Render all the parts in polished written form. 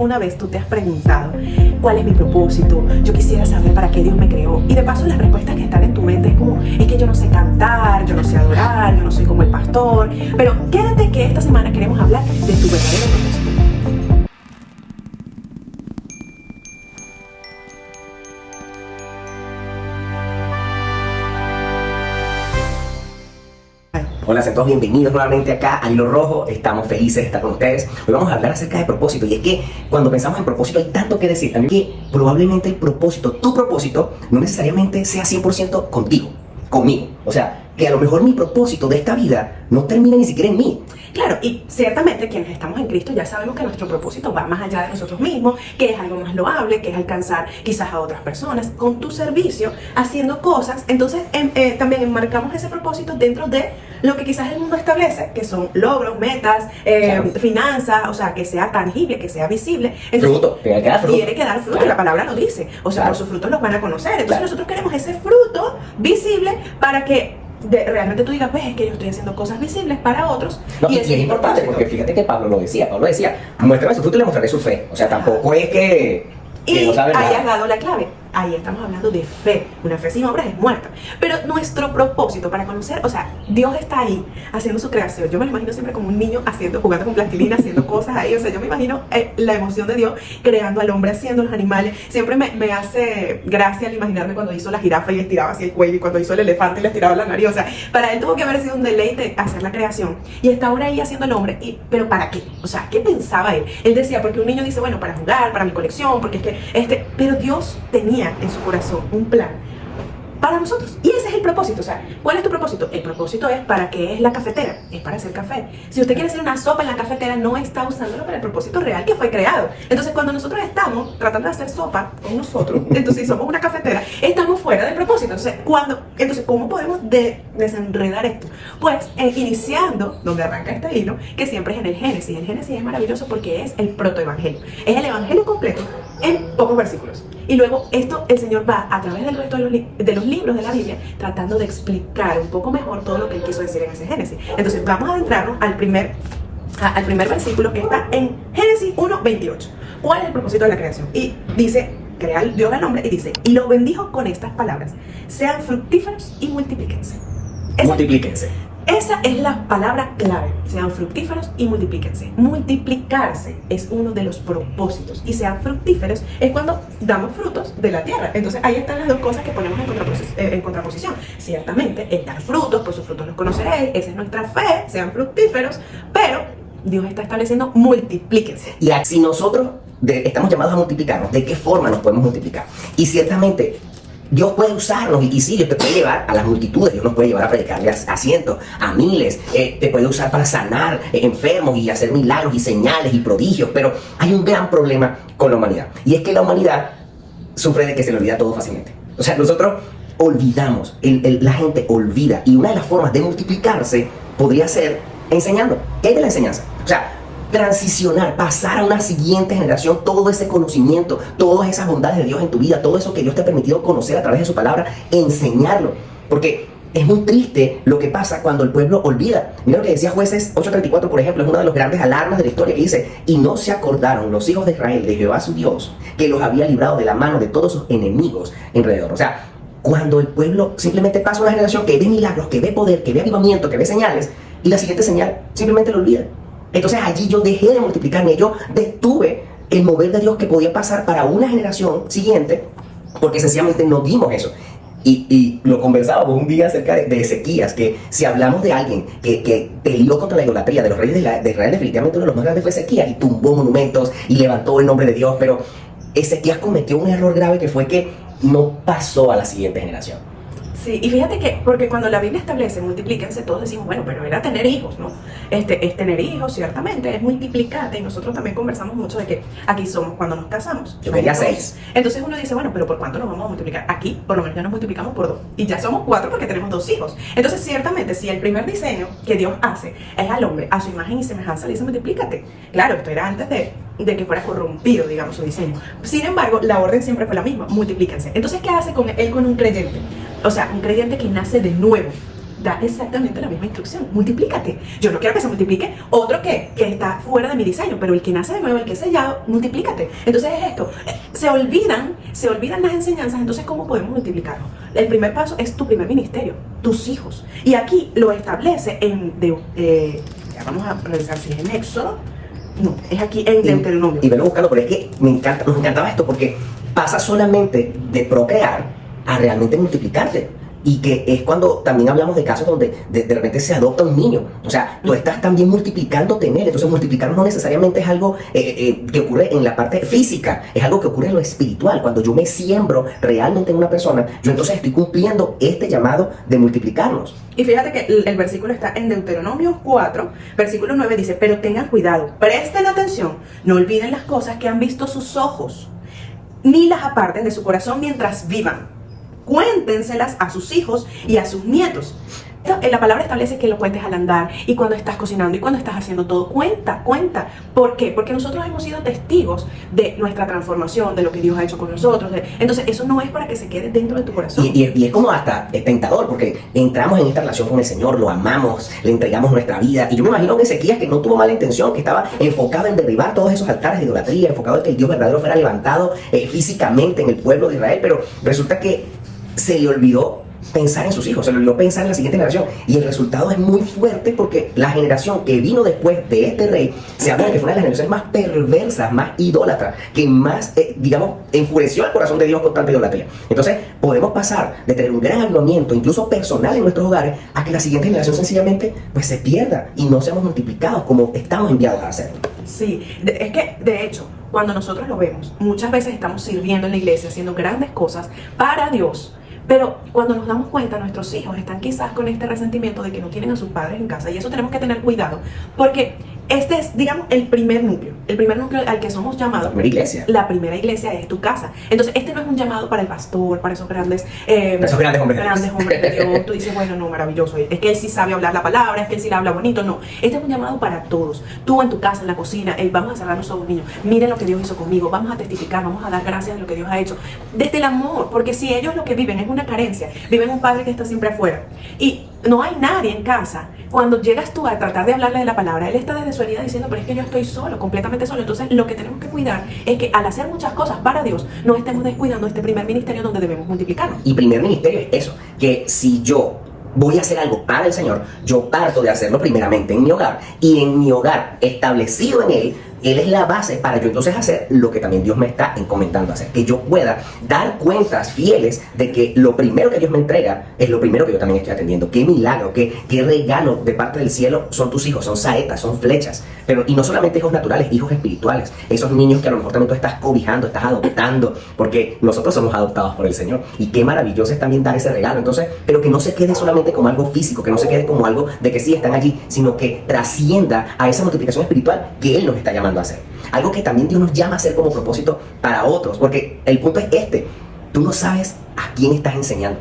Una vez tú te has preguntado cuál es mi propósito, yo quisiera saber para qué Dios me creó, y de paso las respuestas que están en tu mente es como, es que yo no sé cantar, yo no sé adorar, yo no soy como el pastor, pero quédate que esta semana queremos hablar de tu verdadero propósito. Hola a todos, bienvenidos nuevamente acá al Hilo Rojo. Estamos felices de estar con ustedes. Hoy vamos a hablar acerca de propósito. Y es que cuando pensamos en propósito hay tanto que decir. También que probablemente el propósito, tu propósito, no necesariamente sea 100% contigo, conmigo. O sea, que a lo mejor mi propósito de esta vida no termina ni siquiera en mí. Claro, y ciertamente quienes estamos en Cristo ya sabemos que nuestro propósito va más allá de nosotros mismos, que es algo más loable, que es alcanzar quizás a otras personas con tu servicio, haciendo cosas. Entonces también enmarcamos ese propósito dentro de lo que quizás el mundo establece, que son logros, metas, claro, finanzas, o sea, que sea tangible, que sea visible. Entonces, fruto, tiene que dar fruto. Tiene que dar fruto, claro. La palabra lo dice, o sea, claro, por sus frutos los van a conocer. Entonces claro, nosotros queremos ese fruto visible para que realmente tú digas, pues es que yo estoy haciendo cosas visibles para otros. No, y es importante porque fíjate que Pablo decía, muéstrame su fruto y le mostraré su fe. O sea, tampoco es que no sabe nada. Ahí has dado la clave. Ahí estamos hablando de fe. Una fe sin obras es muerta. Pero nuestro propósito para conocer, o sea, Dios está ahí haciendo su creación. Yo me lo imagino siempre como un niño jugando con plastilina, haciendo cosas ahí. O sea, yo me imagino la emoción de Dios creando al hombre, haciendo los animales. Siempre me hace gracia al imaginarme cuando hizo la jirafa y le estiraba así el cuello, y cuando hizo el elefante y le estiraba la nariz. O sea, para él tuvo que haber sido un deleite hacer la creación. Y está ahora ahí haciendo el hombre. ¿Pero para qué? O sea, ¿qué pensaba él? Él decía, porque un niño dice, bueno, para jugar, para mi colección, porque es que pero Dios tenía en su corazón un plan para nosotros, y ese es el propósito. O sea, ¿cuál es tu propósito? El propósito es para qué es la cafetera, es para hacer café. Si usted quiere hacer una sopa en la cafetera, no está usándolo para el propósito real que fue creado. Entonces, cuando nosotros estamos tratando de hacer sopa con nosotros, entonces si somos una cafetera, estamos fuera del propósito. Entonces ¿cómo podemos desenredar esto? Pues iniciando donde arranca este hilo, que siempre es en el Génesis. El Génesis es maravilloso porque es el protoevangelio, es el evangelio completo en pocos versículos. Y luego esto el Señor va a través del resto de los libros de la Biblia tratando de explicar un poco mejor todo lo que Él quiso decir en ese Génesis. Entonces vamos a adentrarnos al primer versículo que está en Génesis 1:28. ¿Cuál es el propósito de la creación? Y dice, crea Dios al hombre y dice, y los bendijo con estas palabras: sean fructíferos y multiplíquense. Multiplíquense. Esa es la palabra clave. Sean fructíferos y multiplíquense. Multiplicarse es uno de los propósitos. Y sean fructíferos es cuando damos frutos de la tierra. Entonces ahí están las dos cosas que ponemos en contraposición. Ciertamente, el dar frutos, por sus frutos los conoceréis. Esa es nuestra fe. Sean fructíferos. Pero Dios está estableciendo multiplíquense. Y si nosotros estamos llamados a multiplicarnos, ¿de qué forma nos podemos multiplicar? Y ciertamente Dios puede usarnos, y sí, Dios te puede llevar a las multitudes. Dios nos puede llevar a predicarle a cientos, a miles. Te puede usar para sanar enfermos y hacer milagros y señales y prodigios. Pero hay un gran problema con la humanidad, y es que la humanidad sufre de que se le olvida todo fácilmente. O sea, nosotros olvidamos, la gente olvida, y una de las formas de multiplicarse podría ser enseñando. ¿Qué es de la enseñanza? O sea, transicionar, pasar a una siguiente generación todo ese conocimiento, todas esas bondades de Dios en tu vida, todo eso que Dios te ha permitido conocer a través de su palabra, enseñarlo. Porque es muy triste lo que pasa cuando el pueblo olvida. Mira lo que decía Jueces 8:34, por ejemplo, es una de las grandes alarmas de la historia, que dice: y no se acordaron los hijos de Israel de Jehová su Dios, que los había librado de la mano de todos sus enemigos alrededor. O sea, cuando el pueblo simplemente pasa una generación que ve milagros, que ve poder, que ve avivamiento, que ve señales, y la siguiente señal simplemente lo olvida. Entonces allí yo dejé de multiplicarme, yo detuve el mover de Dios que podía pasar para una generación siguiente, porque sencillamente no dimos eso. Y lo conversábamos un día acerca de Ezequías, que si hablamos de alguien que peleó contra la idolatría de los reyes de Israel, definitivamente uno de los más grandes fue Ezequías, y tumbó monumentos y levantó el nombre de Dios. Pero Ezequías cometió un error grave, que fue que no pasó a la siguiente generación. Sí, y fíjate que, porque cuando la Biblia establece multiplíquense, todos decimos, bueno, pero era tener hijos, ¿no? Es tener hijos, ciertamente, es multiplicarte. Y nosotros también conversamos mucho de que aquí somos cuando nos casamos. Yo quería 6. Entonces uno dice, bueno, pero ¿por cuánto nos vamos a multiplicar? Aquí, por lo menos ya nos multiplicamos por 2. Y ya somos 4 porque tenemos 2 hijos. Entonces, ciertamente, si el primer diseño que Dios hace es al hombre, a su imagen y semejanza, le dice multiplícate. Claro, esto era antes de que fuera corrompido, digamos, su diseño. Sin embargo, la orden siempre fue la misma: multiplíquense. Entonces, ¿qué hace con él con un creyente? O sea, un creyente que nace de nuevo. da exactamente la misma instrucción. Multiplícate. Yo no quiero que se multiplique otro que está fuera de mi diseño, pero el que nace de nuevo, el que es sellado, multiplícate. Entonces es esto. Se olvidan las enseñanzas. Entonces, ¿cómo podemos multiplicarnos? El primer paso es tu primer ministerio, tus hijos. Y aquí lo establece ya vamos a revisar si es en Éxodo. No, es aquí en Deuteronomio. Y vengo buscando, pero es que nos encantaba esto porque pasa solamente de procrear a realmente multiplicarte. Y que es cuando también hablamos de casos donde de repente se adopta un niño. O sea, tú estás también multiplicándote en él. Entonces, multiplicarnos no necesariamente es algo que ocurre en la parte física, es algo que ocurre en lo espiritual. Cuando yo me siembro realmente en una persona, yo entonces estoy cumpliendo este llamado de multiplicarnos. Y fíjate que el versículo está en Deuteronomio 4, versículo 9, dice: pero tengan cuidado, presten atención, no olviden las cosas que han visto sus ojos, ni las aparten de su corazón mientras vivan. Cuéntenselas a sus hijos y a sus nietos. La palabra establece que lo cuentes al andar, y cuando estás cocinando y cuando estás haciendo todo. Cuenta. ¿Por qué? Porque nosotros hemos sido testigos de nuestra transformación, de lo que Dios ha hecho con nosotros. Entonces, eso no es para que se quede dentro de tu corazón. Y es como hasta tentador, porque entramos en esta relación con el Señor, lo amamos, le entregamos nuestra vida. Y yo me imagino que Ezequías, que no tuvo mala intención, que estaba enfocado en derribar todos esos altares de idolatría, enfocado en que el Dios verdadero fuera levantado físicamente en el pueblo de Israel, pero resulta que se le olvidó pensar en sus hijos, se le olvidó pensar en la siguiente generación, y el resultado es muy fuerte porque la generación que vino después de este rey se habla de que fue una de las generaciones más perversas, más idólatras, que más, enfureció al corazón de Dios con tanta idolatría. Entonces podemos pasar de tener un gran avivamiento, incluso personal en nuestros hogares, a que la siguiente generación sencillamente pues se pierda y no seamos multiplicados como estamos enviados a hacerlo. Sí, es que de hecho, cuando nosotros lo vemos, muchas veces estamos sirviendo en la iglesia, haciendo grandes cosas para Dios. Pero cuando nos damos cuenta, nuestros hijos están quizás con este resentimiento de que no tienen a sus padres en casa, y eso tenemos que tener cuidado, porque este es, digamos, el primer núcleo al que somos llamados. La primera iglesia. La primera iglesia es tu casa. Entonces, este no es un llamado para el pastor, para esos grandes hombres de Dios. Tú dices, bueno, no, maravilloso, es que él sí sabe hablar la palabra, es que él sí la habla bonito. No, este es un llamado para todos. Tú en tu casa, en la cocina, vamos a cerrar los ojos, niños, miren lo que Dios hizo conmigo, vamos a testificar, vamos a dar gracias de lo que Dios ha hecho, desde el amor, porque si ellos lo que viven es una carencia, viven un padre que está siempre afuera, y no hay nadie en casa. Cuando llegas tú a tratar de hablarle de la palabra, él está desde su herida diciendo, pero es que yo estoy solo, completamente solo. Entonces, lo que tenemos que cuidar es que al hacer muchas cosas para Dios, no estemos descuidando este primer ministerio donde debemos multiplicarnos. Y primer ministerio es eso, que si yo voy a hacer algo para el Señor, yo parto de hacerlo primeramente en mi hogar, y en mi hogar, establecido en Él es la base para yo entonces hacer lo que también Dios me está encomendando hacer, que yo pueda dar cuentas fieles de que lo primero que Dios me entrega es lo primero que yo también estoy atendiendo. Qué milagro, qué regalo de parte del cielo son tus hijos, son saetas, son flechas, y no solamente hijos naturales, hijos espirituales, esos niños que a lo mejor también tú estás cobijando, estás adoptando, porque nosotros somos adoptados por el Señor, y qué maravilloso es también dar ese regalo. Entonces, pero que no se quede solamente como algo físico, que no se quede como algo de que sí están allí, sino que trascienda a esa multiplicación espiritual que Él nos está llamando a hacer. Algo que también Dios nos llama a hacer como propósito para otros, porque el punto es este: tú no sabes a quién estás enseñando.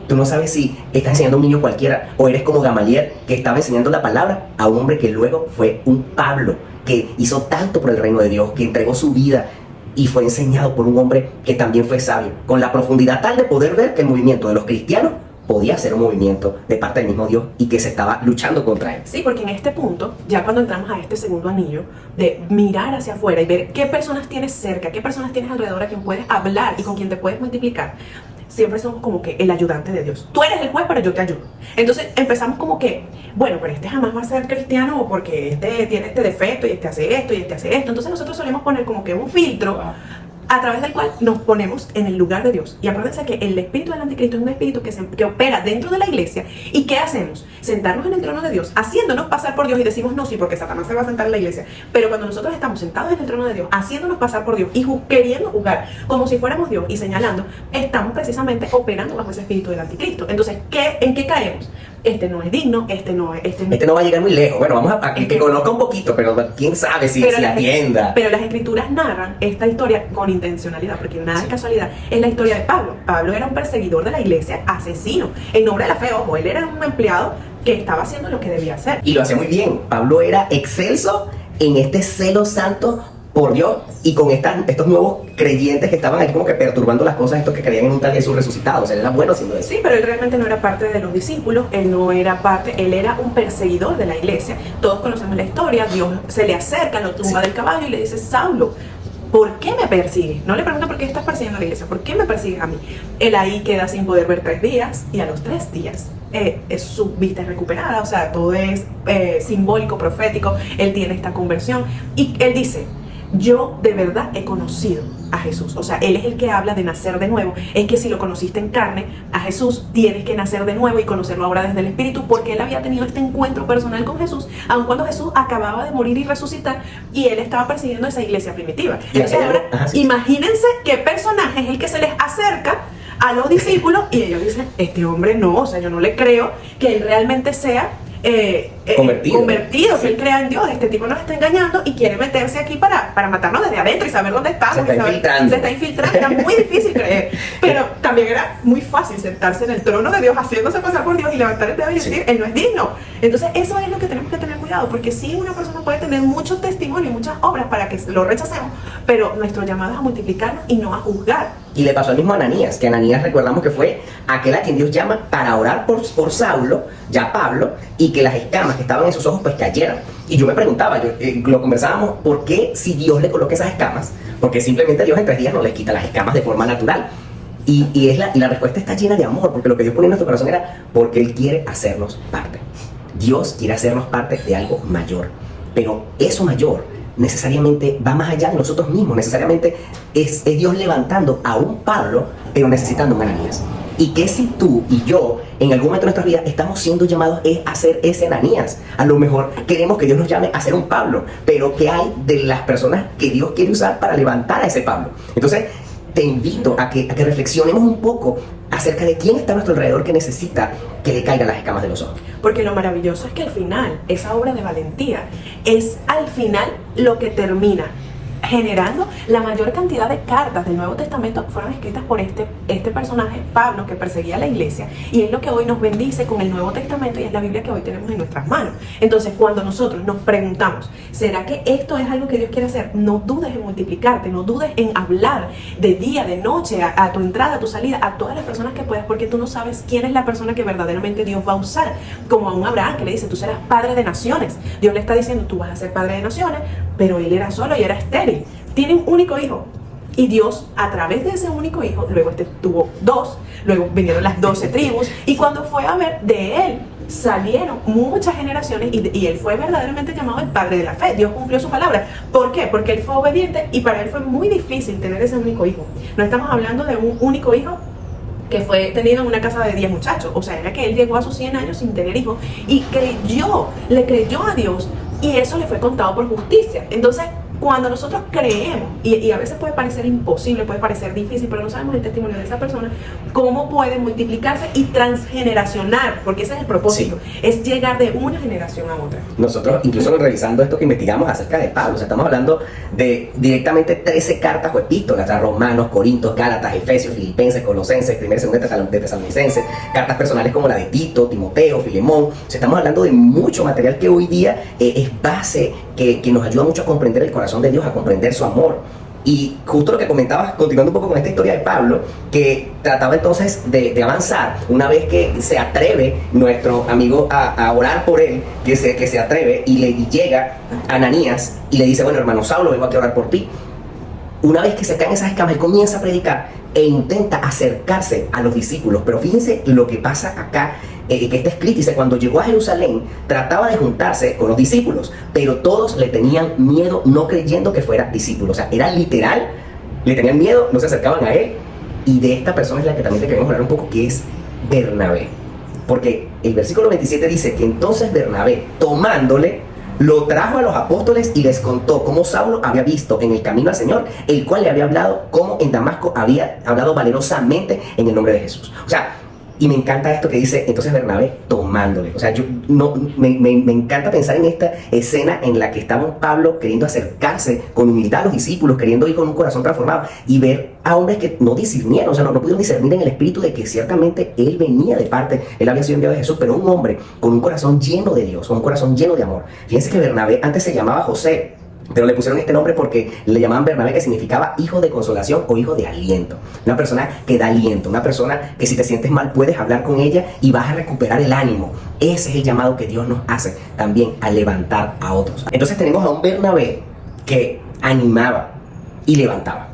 Tú no sabes si estás enseñando a un niño cualquiera, o eres como Gamaliel, que estaba enseñando la palabra a un hombre que luego fue un Pablo, que hizo tanto por el reino de Dios, que entregó su vida y fue enseñado por un hombre que también fue sabio, con la profundidad tal de poder ver que el movimiento de los cristianos podía ser un movimiento de parte del mismo Dios y que se estaba luchando contra él. Sí, porque en este punto, ya cuando entramos a este segundo anillo, de mirar hacia afuera y ver qué personas tienes cerca, qué personas tienes alrededor a quien puedes hablar y con quien te puedes multiplicar, siempre somos como que el ayudante de Dios. Tú eres el juez, pero yo te ayudo. Entonces empezamos como que, bueno, pero este jamás va a ser cristiano porque este tiene este defecto y este hace esto y este hace esto. Entonces nosotros solemos poner como que un filtro a través del cual nos ponemos en el lugar de Dios. Y acuérdense que el espíritu del anticristo es un espíritu que opera dentro de la iglesia. ¿Y qué hacemos? Sentarnos en el trono de Dios, haciéndonos pasar por Dios, y decimos, no, sí, porque Satanás se va a sentar en la iglesia. Pero cuando nosotros estamos sentados en el trono de Dios, haciéndonos pasar por Dios y queriendo jugar como si fuéramos Dios y señalando, estamos precisamente operando bajo ese espíritu del anticristo. Entonces, ¿en qué caemos? Este no es digno, este no va a llegar muy lejos. Bueno, vamos a que conozca un poquito, pero quién sabe si atienda. Pero las escrituras narran esta historia con intencionalidad, porque nada es casualidad. Es la historia de Pablo. Pablo era un perseguidor de la iglesia, asesino, en nombre de la fe. Ojo, él era un empleado que estaba haciendo lo que debía hacer. Y lo hacía muy bien. Pablo era excelso en este celo santo por Dios y con estos nuevos creyentes que estaban ahí como que perturbando las cosas, estos que creían en un tal Jesús resucitado. O sea, él era bueno haciendo eso. Sí, pero él realmente no era parte de los discípulos, él no era parte, él era un perseguidor de la iglesia. Todos conocemos la historia, Dios se le acerca, lo tumba del caballo y le dice, Saulo, ¿por qué me persigues? No le pregunta por qué estás persiguiendo a la iglesia, ¿por qué me persigues a mí? Él ahí queda sin poder ver 3 días y a los 3 días su vista es recuperada, o sea, todo es simbólico, profético, él tiene esta conversión y él dice, yo de verdad he conocido a Jesús, o sea, él es el que habla de nacer de nuevo, es que si lo conociste en carne, a Jesús tienes que nacer de nuevo y conocerlo ahora desde el Espíritu, porque él había tenido este encuentro personal con Jesús, aun cuando Jesús acababa de morir y resucitar, y él estaba persiguiendo esa iglesia primitiva. Entonces ahora, imagínense qué personaje es el que se les acerca a los discípulos, y ellos dicen, este hombre no, o sea, yo no le creo que él realmente sea convertido, que él crea en Dios. Este tipo nos está engañando y quiere meterse aquí para matarnos desde adentro y saber dónde estamos. Se está infiltrando. Era muy difícil creer, pero también era muy fácil sentarse en el trono de Dios, haciéndose pasar por Dios y levantar el dedo y decir, él no es digno. Entonces eso es lo que tenemos que tener cuidado, porque sí, una persona puede tener mucho testimonio y muchas obras para que lo rechacemos, pero nuestro llamado es a multiplicarnos y no a juzgar. Y le pasó al mismo a Ananías, que Ananías recordamos que fue aquel a quien Dios llama para orar por Saulo, ya Pablo, y que las escamas que estaban en sus ojos pues cayeran. Y yo me preguntaba, lo conversábamos, ¿por qué si Dios le coloca esas escamas? Porque simplemente Dios en 3 días no les quita las escamas de forma natural. Y la respuesta está llena de amor, porque lo que Dios ponía en nuestro corazón era porque Él quiere hacernos parte. Dios quiere hacernos parte de algo mayor, pero eso mayor necesariamente va más allá de nosotros mismos, necesariamente es Dios levantando a un Pablo, pero necesitando un Ananías. Y que si tú y yo en algún momento de nuestra vida estamos siendo llamados a ser ese Ananías, a lo mejor queremos que Dios nos llame a ser un Pablo, pero ¿qué hay de las personas que Dios quiere usar para levantar a ese Pablo? Entonces te invito a que reflexionemos un poco acerca de quién está a nuestro alrededor que necesita que le caigan las escamas de los ojos. Porque lo maravilloso es que al final, esa obra de valentía es al final lo que termina generando la mayor cantidad de cartas del Nuevo Testamento fueron escritas por este personaje, Pablo, que perseguía a la iglesia, y es lo que hoy nos bendice con el Nuevo Testamento y es la Biblia que hoy tenemos en nuestras manos. Entonces, cuando nosotros nos preguntamos, ¿será que esto es algo que Dios quiere hacer? No dudes en multiplicarte, no dudes en hablar de día, de noche, a tu entrada, a tu salida, a todas las personas que puedas, porque tú no sabes quién es la persona que verdaderamente Dios va a usar, como a un Abraham que le dice, tú serás padre de naciones. Dios le está diciendo, tú vas a ser padre de naciones, pero él era solo y era estéril. Tiene un único hijo y Dios a través de ese único hijo, luego tuvo 2, luego vinieron las 12 tribus y cuando fue a ver, de él salieron muchas generaciones y él fue verdaderamente llamado el padre de la fe. Dios cumplió su palabra. ¿Por qué? Porque él fue obediente y para él fue muy difícil tener ese único hijo. No estamos hablando de un único hijo que fue tenido en una casa de 10 muchachos, o sea, era que él llegó a sus 100 años sin tener hijos y le creyó a Dios y eso le fue contado por justicia. Entonces, cuando nosotros creemos, y a veces puede parecer imposible, puede parecer difícil, pero no sabemos el testimonio de esa persona, cómo puede multiplicarse y transgeneracionar, porque ese es el propósito, sí, es llegar de una generación a otra. Nosotros, incluso revisando esto que investigamos acerca de Pablo, o sea, estamos hablando de directamente 13 cartas o epístolas, o sea, Romanos, Corintios, Gálatas, Efesios, Filipenses, Colosenses, 1 y 2 de Tesalonicenses, cartas personales como la de Tito, Timoteo, Filemón. O sea, estamos hablando de mucho material que hoy día es base, que nos ayuda mucho a comprender el corazón de Dios, a comprender su amor. Y justo lo que comentabas, continuando un poco con esta historia de Pablo, que trataba entonces de avanzar, una vez que se atreve nuestro amigo a orar por él, que se atreve y le llega a Ananías y le dice, bueno, hermano Saulo, vengo aquí a orar por ti. Una vez que se caen esas escamas, él comienza a predicar e intenta acercarse a los discípulos. Pero fíjense lo que pasa acá, que está escrito, dice, cuando llegó a Jerusalén, trataba de juntarse con los discípulos, pero todos le tenían miedo, no creyendo que fuera discípulo. O sea, era literal, le tenían miedo, no se acercaban a él. Y de esta persona es la que también te queremos hablar un poco, que es Bernabé. Porque el versículo 27 dice que entonces Bernabé, tomándole, lo trajo a los apóstoles y les contó cómo Saulo había visto en el camino al Señor, el cual le había hablado, cómo en Damasco había hablado valerosamente en el nombre de Jesús. O sea, y me encanta esto que dice, entonces Bernabé tomándole. O sea, me encanta pensar en esta escena en la que estaba Pablo queriendo acercarse con humildad a los discípulos, queriendo ir con un corazón transformado y ver a hombres que no discernieron, o sea, no pudieron discernir en el espíritu de que ciertamente él venía de parte, él había sido enviado de Jesús, pero un hombre con un corazón lleno de Dios, con un corazón lleno de amor. Fíjense que Bernabé antes se llamaba José, Pero le pusieron este nombre porque le llamaban Bernabé, que significaba hijo de consolación o hijo de aliento. Una persona que da aliento, una persona que si te sientes mal puedes hablar con ella y vas a recuperar el ánimo. Ese es el llamado que Dios nos hace también, a levantar a otros. Entonces tenemos a un Bernabé que animaba y levantaba.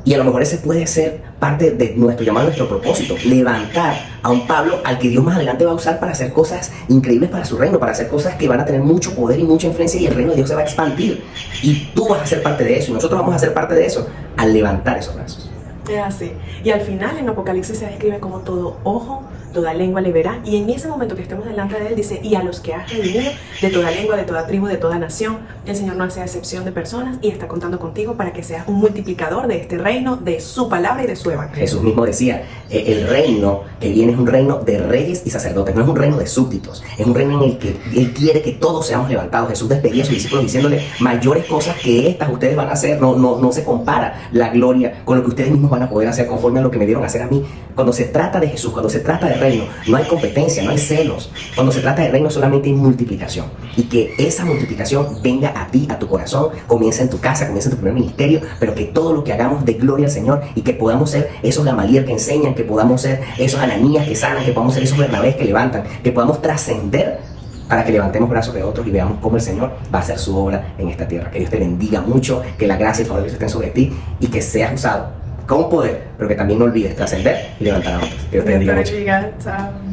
Y a lo mejor ese puede ser parte de nuestro llamado, nuestro propósito, levantar a un Pablo al que Dios más adelante va a usar para hacer cosas increíbles para su reino, para hacer cosas que van a tener mucho poder y mucha influencia, y el reino de Dios se va a expandir. Y tú vas a ser parte de eso, y nosotros vamos a ser parte de eso al levantar esos brazos. Es así. Y al final en Apocalipsis se describe como todo ojo, toda lengua le verá. Y en ese momento que estemos delante de Él dice, y a los que has redimido de toda lengua, de toda tribu, de toda nación, el Señor no hace excepción de personas y está contando contigo para que seas un multiplicador de este reino, de su palabra y de su evangelio. Jesús mismo decía, el reino que viene es un reino de reyes y sacerdotes, no es un reino de súbditos, es un reino en el que Él quiere que todos seamos levantados. Jesús despedía a sus discípulos diciéndole, mayores cosas que estas ustedes van a hacer, no se compara la gloria con lo que ustedes mismos van a poder hacer conforme a lo que me dieron a hacer a mí. Cuando se trata de Jesús, cuando se trata de reino, no hay competencia, no hay celos. Cuando se trata de reino solamente hay multiplicación, y que esa multiplicación venga a ti, a tu corazón, comienza en tu casa, comienza en tu primer ministerio, pero que todo lo que hagamos dé gloria al Señor, y que podamos ser esos Gamaliel que enseñan, que podamos ser esos Ananías que sanan, que podamos ser esos Bernabés que levantan, que podamos trascender para que levantemos brazos de otros y veamos cómo el Señor va a hacer su obra en esta tierra. Que Dios te bendiga mucho, que la gracia y el favor de Dios estén sobre ti, y que seas usado con poder, pero que también no olvides trascender y levantar a otros. Que Dios te bendiga mucho. Chao.